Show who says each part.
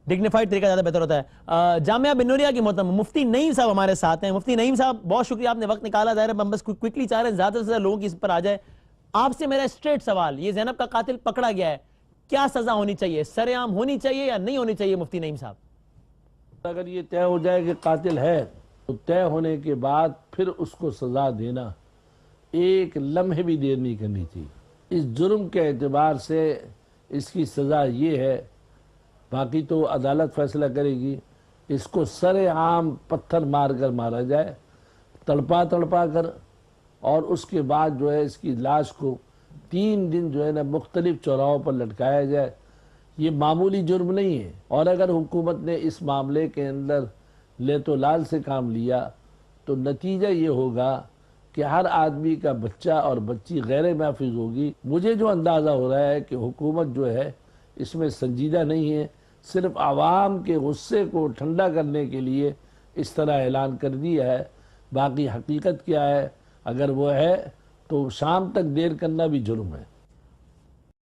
Speaker 1: Dignified طریقہ زیادہ بہتر ہوتا ہے. جامعہ بن نوریہ کی محترم مفتی نعیم صاحب ہمارے ساتھ ہیں. مفتی نعیم صاحب بہت شکریہ، آپ نے وقت نکالا. ظاہر ہے ہم بس کوئکلی چاہ رہے ہیں زیادہ سے زیادہ لوگوں کی اس پر آ جائے. آپ سے میرا اسٹریٹ سوال، یہ زینب کا قاتل پکڑا گیا ہے، کیا سزا ہونی چاہیے؟ سر عام ہونی چاہیے یا نہیں ہونی چاہیے مفتی نعیم صاحب؟
Speaker 2: اگر یہ طے ہو جائے کہ قاتل ہے تو طے ہونے کے بعد پھر اس کو سزا دینا ایک لمحے بھی دیر نہیں کرنی چاہیے. اس جرم کے اعتبار سے اس کی سزا یہ ہے، باقی تو عدالت فیصلہ کرے گی. اس کو سر عام پتھر مار کر مارا جائے، تڑپا کر، اور اس کے بعد جو ہے اس کی لاش کو 3 دن جو ہے نا مختلف چوراہوں پر لٹکایا جائے. یہ معمولی جرم نہیں ہے، اور اگر حکومت نے اس معاملے کے اندر لیت و لال سے کام لیا تو نتیجہ یہ ہوگا کہ ہر آدمی کا بچہ اور بچی غیر محفوظ ہوگی. مجھے جو اندازہ ہو رہا ہے کہ حکومت جو ہے اس میں سنجیدہ نہیں ہے، صرف عوام کے غصے کو ٹھنڈا کرنے کے لیے اس طرح اعلان کر دیا ہے. باقی حقیقت کیا ہے، اگر وہ ہے تو شام تک دیر کرنا بھی جرم ہے.